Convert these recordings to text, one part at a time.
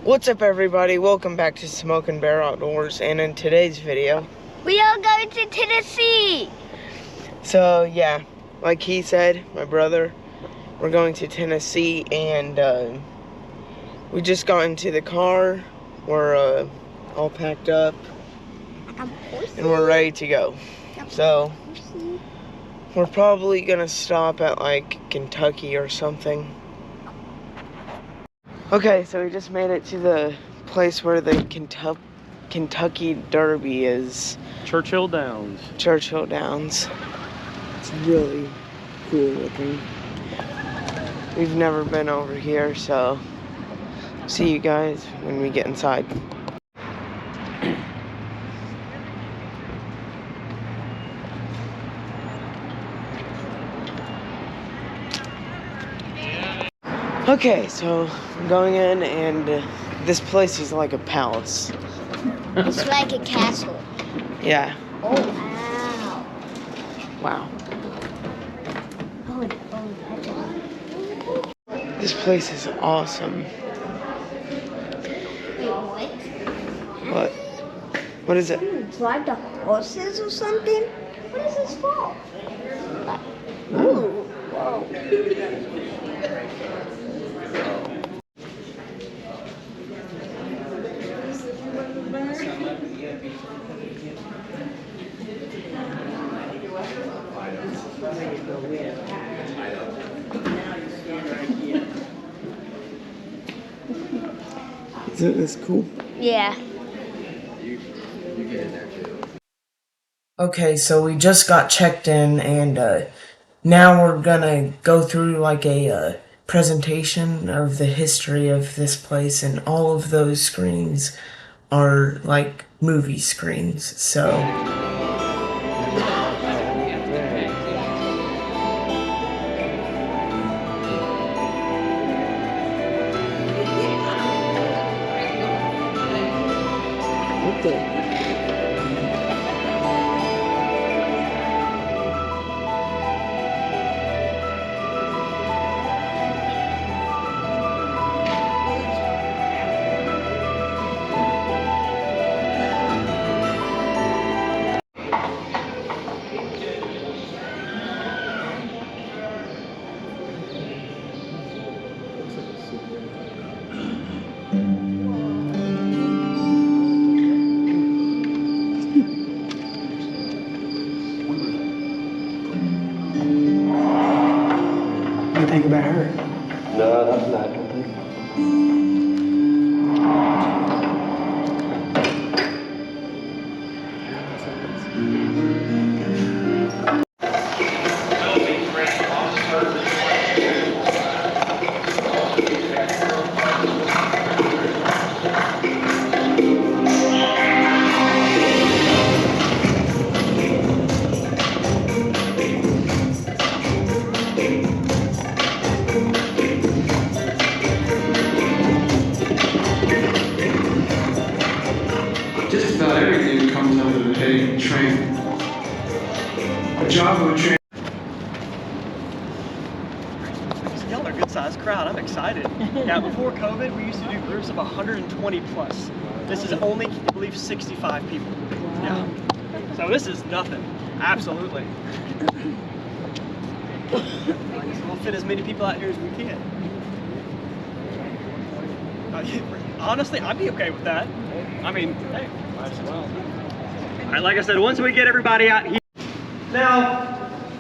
What's up, everybody? Welcome back to Smoke and Bear Outdoors, and in today's video we are going to Tennessee. So yeah, like he said, my brother, we're going to Tennessee, and we just got into the car. We're all packed up and we're ready to go. So we're probably gonna stop at like Kentucky or something. Okay, so we just made it to the place where the Kentucky Derby is. Churchill Downs. Churchill Downs. It's really cool looking. We've never been over here, so see you guys when we get inside. Okay, so I'm going in, and this place is like a palace. It's like a castle. Yeah. Oh, wow. Wow. Oh, This place is awesome. wait, what? What? What is it? Drive the horses or something? What is this for? Ooh, whoa. Isn't this cool? Yeah. Okay, so we just got checked in, and now we're gonna go through like a presentation of the history of this place, and all of those screens are like movie screens, so... What the... What do you think about her? No, that's not complete. Just about everything comes under the paid train. A job of a train. Y'all are a good sized crowd. I'm excited. Yeah, before COVID, we used to do groups of 120 plus. This is only, I believe, 65 people. Yeah. So this is nothing. Absolutely. We'll fit as many people out here as we can. Honestly, I'd be okay with that. I mean, hey, might as well. All right, like I said, once we get everybody out here. Now,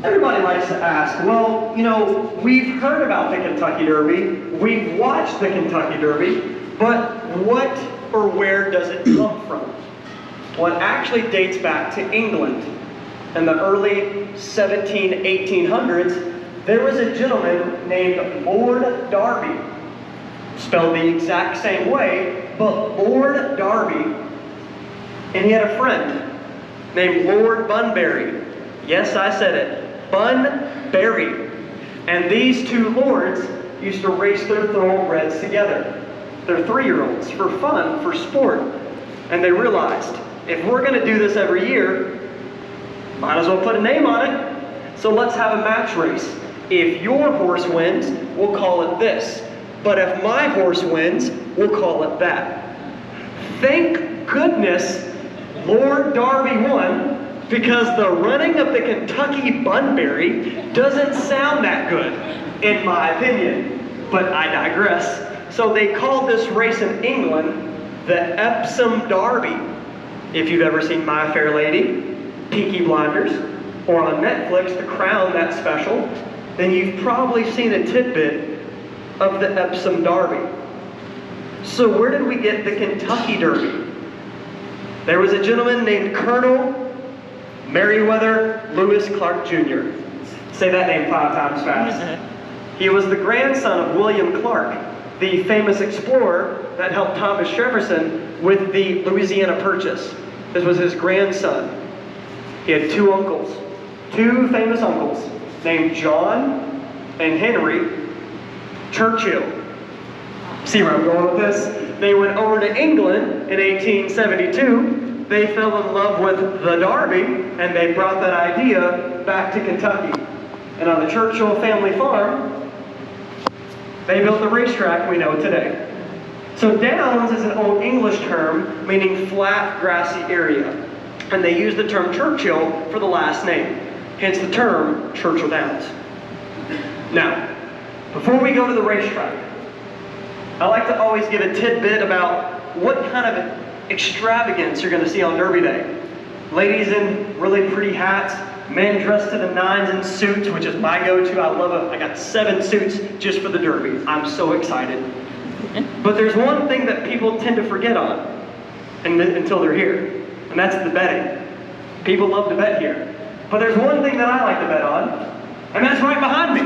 everybody likes to ask, well, you know, we've heard about the Kentucky Derby, we've watched the Kentucky Derby, but what or where does it come from? Well, it actually dates back to England. In the early 1800s, there was a gentleman named Lord Derby, spelled the exact same way, but Lord Derby, and he had a friend named Lord Bunbury. Yes, I said it, Bunbury. And these two lords used to race their thoroughbreds together. They're 3-year-olds, for fun, for sport. And they realized, if we're gonna do this every year, might as well put a name on it. So let's have a match race. If your horse wins, we'll call it this. But if my horse wins, we'll call it that. Thank goodness Lord Darby won, because the running of the Kentucky Bunbury doesn't sound that good, in my opinion. But I digress. So they called this race in England the Epsom Derby. If you've ever seen My Fair Lady, Peaky Blinders, or on Netflix, The Crown, that special, then you've probably seen a tidbit of the Epsom Derby. So where did we get the Kentucky Derby? There was a gentleman named Colonel Meriwether Lewis Clark Jr. Say that name 5 times fast. He was the grandson of William Clark, the famous explorer that helped Thomas Jefferson with the Louisiana Purchase. This was his grandson. He had 2 uncles, 2 famous uncles, named John and Henry Churchill. See where I'm going with this? They went over to England in 1872. They fell in love with the Derby, and they brought that idea back to Kentucky. And on the Churchill family farm, they built the racetrack we know today. So downs is an old English term meaning flat, grassy area. And they used the term Churchill for the last name. Hence the term Churchill Downs. Now, before we go to the racetrack, I like to always give a tidbit about what kind of extravagance you're going to see on Derby Day. Ladies in really pretty hats, men dressed to the nines in suits, which is my go-to. I love it. I got 7 suits just for the Derby. I'm so excited. But there's one thing that people tend to forget on until they're here, and that's the betting. People love to bet here. But there's one thing that I like to bet on, and that's right behind me,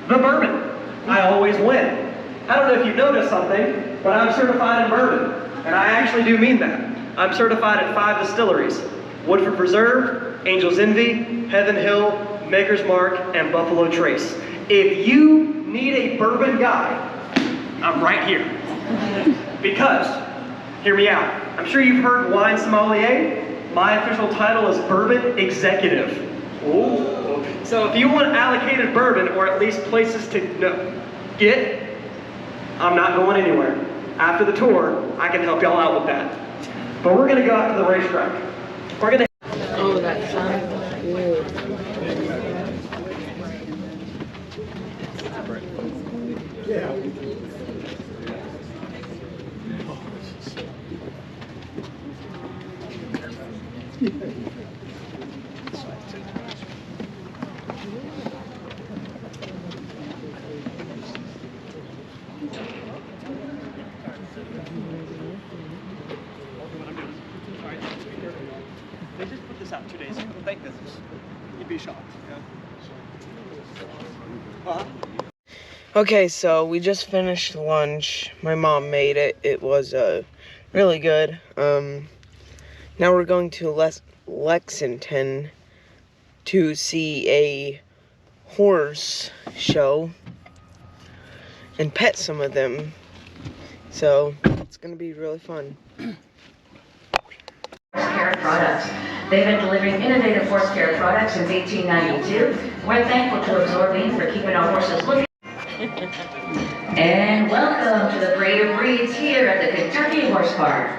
the bourbon. I always win. I don't know if you noticed something, but I'm certified in bourbon, and I actually do mean that. I'm certified at 5 distilleries: Woodford Reserve, Angel's Envy, Heaven Hill, Maker's Mark, and Buffalo Trace. If you need a bourbon guy, I'm right here. Because, hear me out, I'm sure you've heard wine sommelier. My official title is bourbon executive. Ooh. So if you want allocated bourbon, or at least places to get, I'm not going anywhere. After the tour, I can help y'all out with that. But we're gonna go out to the racetrack. We're gonna. Oh, that sounds good. They just put this out 2 days ago. Thank goodness. You'd be shocked. Yeah. Okay, so we just finished lunch. My mom made it. It was really good. Now we're going to Lexington to see a horse show and pet some of them. So it's gonna be really fun. Care products. They've been delivering innovative horse care products since 1892. We're thankful to Absorbing for keeping our horses looking. And welcome to the Parade of Breeds here at the Kentucky Horse Park.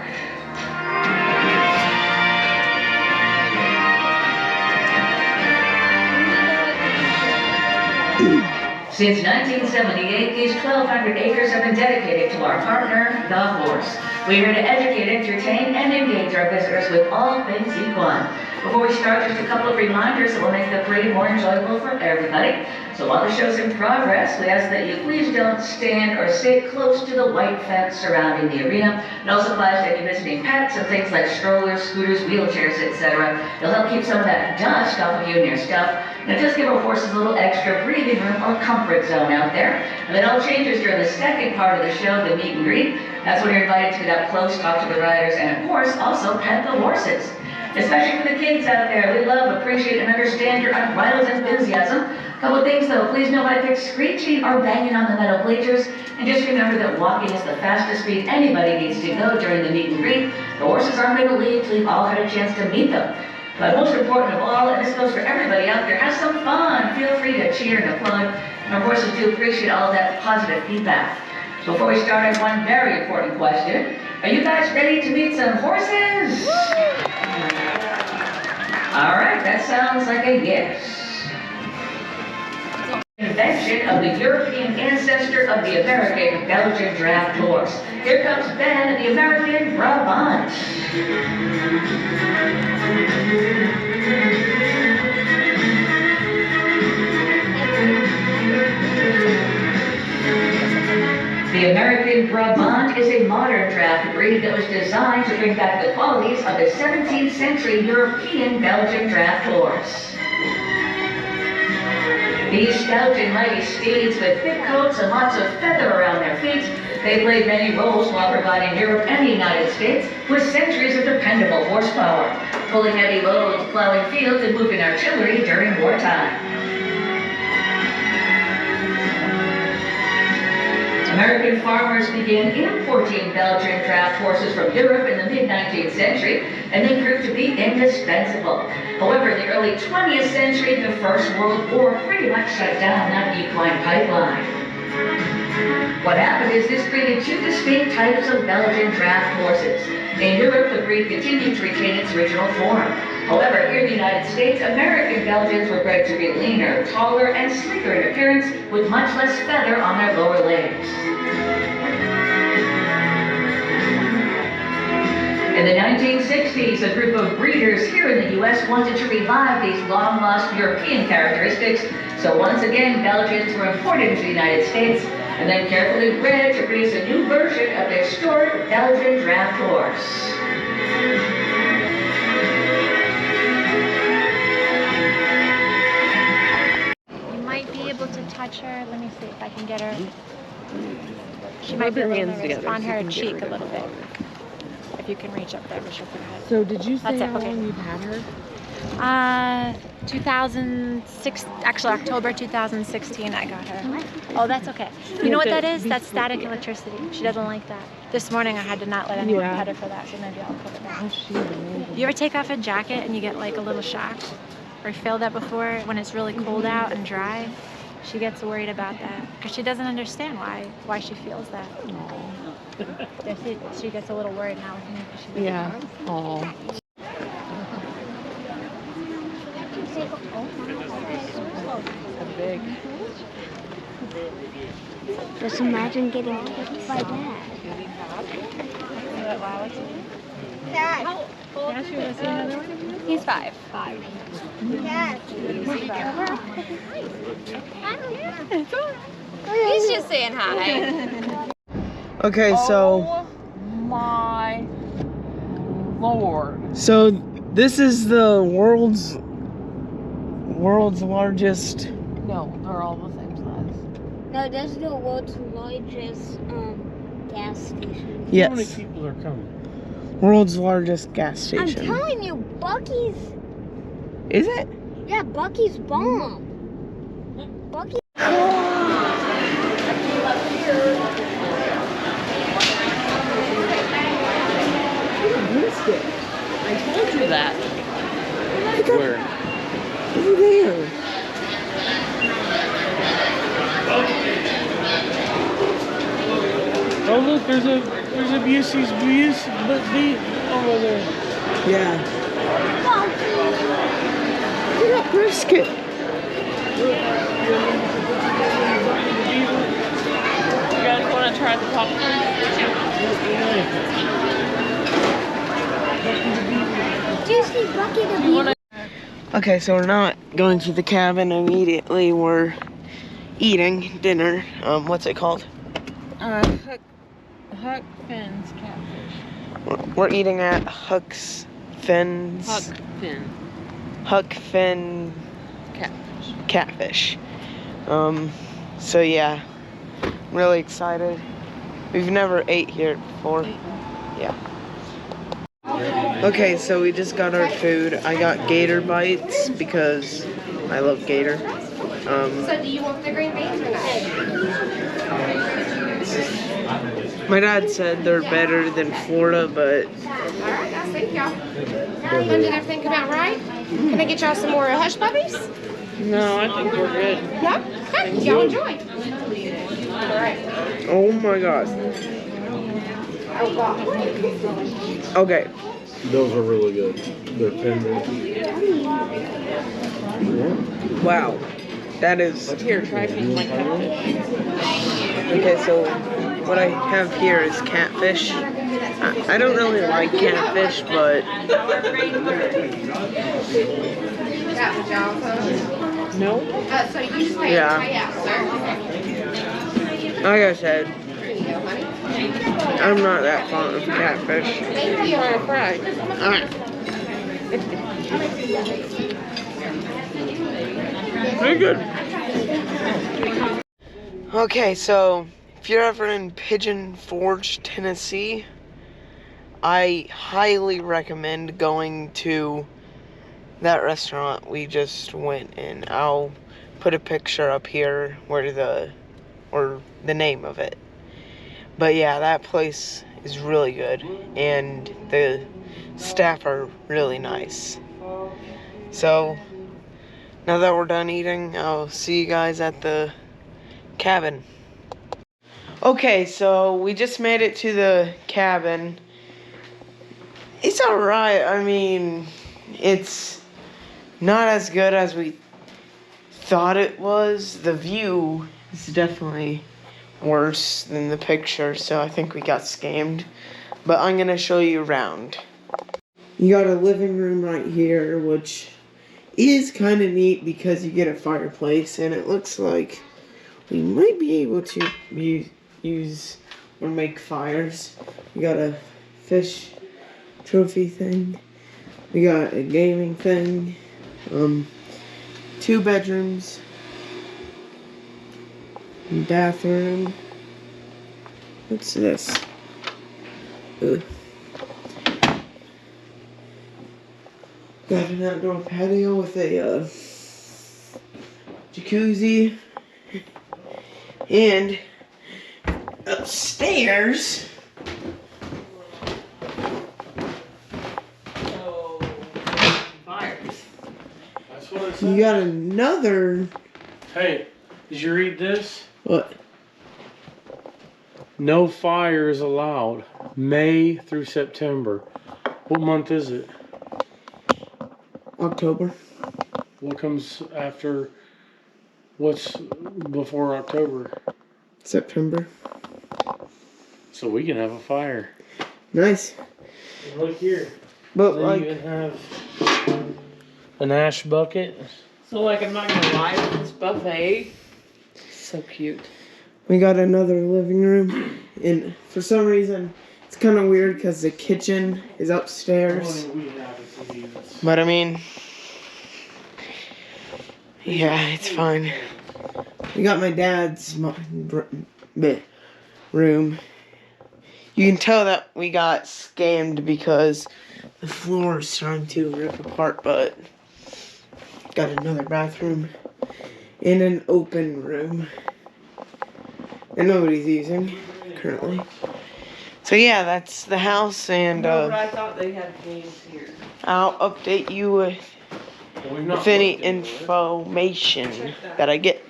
Since 1978, these 1,200 acres have been dedicated to our partner, the horse. We're here to educate, entertain, and engage our visitors with all things equine. Before we start, just a couple of reminders that will make the parade more enjoyable for everybody. So while the show's in progress, we ask that you please don't stand or sit close to the white fence surrounding the arena. It also applies to any visiting pets and things like strollers, scooters, wheelchairs, etc. It'll help keep some of that dust off of you and your stuff. And it does give our horses a little extra breathing room or comfort zone out there. And it all changes during the second part of the show, the meet and greet. That's when you're invited to get up close, talk to the riders, and of course, also pet the horses. Especially for the kids out there, we love, appreciate, and understand your unbridled enthusiasm. A couple of things though, please know I pick screeching or banging on the metal bleachers. And just remember that walking is the fastest speed anybody needs to go during the meet and greet. The horses aren't going to leave till you've all had a chance to meet them. But most important of all, and this goes for everybody out there, have some fun. Feel free to cheer and applaud. And our horses do appreciate all of that positive feedback. Before we start, I have one very important question. Are you guys ready to meet some horses? All right, that sounds like a yes. Invention of the European ancestor of the American Belgian draft horse. Here comes Ben, the American Brabant. The American Brabant is a modern draft breed that was designed to bring back the qualities of the 17th century European Belgian draft horse. These stout and mighty steeds with thick coats and lots of feather around their feet, they played many roles while providing Europe and the United States with centuries of dependable horsepower, pulling heavy loads, plowing fields, and moving artillery during wartime. American farmers began importing Belgian draft horses from Europe in the mid-19th century, and they proved to be indispensable. However, in the early 20th century, the First World War pretty much shut down that equine pipeline. What happened is this created two distinct types of Belgian draft horses. In Europe, the breed continued to retain its original form. However, here in the United States, American Belgians were bred to be leaner, taller, and sleeker in appearance, with much less feather on their lower legs. In the 1960s, a group of breeders here in the U.S. wanted to revive these long-lost European characteristics, so once again, Belgians were imported into the United States and then carefully bred to produce a new version of the historic Belgian draft horse. Be able to touch her. Let me see if I can get her. She might be a little nervous. On her cheek a little bit. If you can reach up there, reach up her head. So did you say how long you've had her? 2006, actually October 2016 I got her. Oh, that's okay. You know what that is? That's static electricity. She doesn't like that. This morning I had to not let anyone pet her for that, so maybe I'll put it back. You ever take off a jacket and you get like a little shock? Or feel that before when it's really cold out and dry? She gets worried about that because she doesn't understand why she feels that. She gets a little worried now with me because she Big. Just imagine getting kicked by Dad. Dad. He's 5. Dad. He's just saying hi. Okay, so Oh my Lord. so this is the world's largest. No, they're all the same size. No, that's the world's largest gas station. Yes. How many people are coming? World's largest gas I'm station. telling you, Bucky's. Is it? Yeah, Bucky's bomb. Bucky. I told you that. Where? Over there. Oh look, there's a Busey's beef over there. Yeah. Look at that brisket. You guys want to try the popcorn? Juicy Bucky the Beaver. Okay, so we're not going to the cabin immediately. We're eating dinner. What's it called? Huck Finn's catfish. We're eating at Huck's Finn's. Huck Finn catfish. So yeah, I'm really excited. We've never ate here before. Yeah. Okay, so we just got our food. I got gator bites because I love gator. So do you want the green beans or not? My dad said they're better than Florida, but Alright, I see y'all. Did everything come out right? Can I get y'all some more hush puppies? No, I think we're good. Yeah? Okay, y'all enjoy. Alright. Oh my gosh. Okay. Those are really good. They're tender. Wow. That is. Here, try my catfish. Okay, so what I have here is catfish. I don't really like catfish, but No? yeah. Like I said, I'm not that fond of catfish. Try a fry. Alright. Pretty good. Okay, so if you're ever in Pigeon Forge, Tennessee, I highly recommend going to that restaurant we just went in. I'll put a picture up here where the name of it. But yeah, that place is really good and the staff are really nice. So now that we're done eating, I'll see you guys at the cabin. Okay, so we just made it to the cabin. It's alright. I mean, it's not as good as we thought it was. The view is definitely worse than the picture, so I think we got scammed. But I'm gonna show you around. You got a living room right here, which is kind of neat because you get a fireplace, and it looks like we might be able to use or make fires. We got a fish trophy thing. We got a gaming thing. 2 bedrooms. Bathroom. What's this? Ugh. Got an outdoor patio with a jacuzzi. And upstairs, you got another. Hey, did you read this? What? No fires allowed. May through September. What month is it? October. What comes after? What's before October? September. So we can have a fire. Nice. And look here. But They like, even have an ash bucket. So, like, I'm not gonna lie with this buffet. So cute. we got another living room, and for some reason, it's kind of weird because the kitchen is upstairs. But I mean, yeah, it's fine. We got my dad's room. You can tell that we got scammed because the floor is starting to rip apart, but got another bathroom and an open room that nobody's using currently. So yeah, that's the house, and No, but I thought they had games here. I'll update you with any information that I get.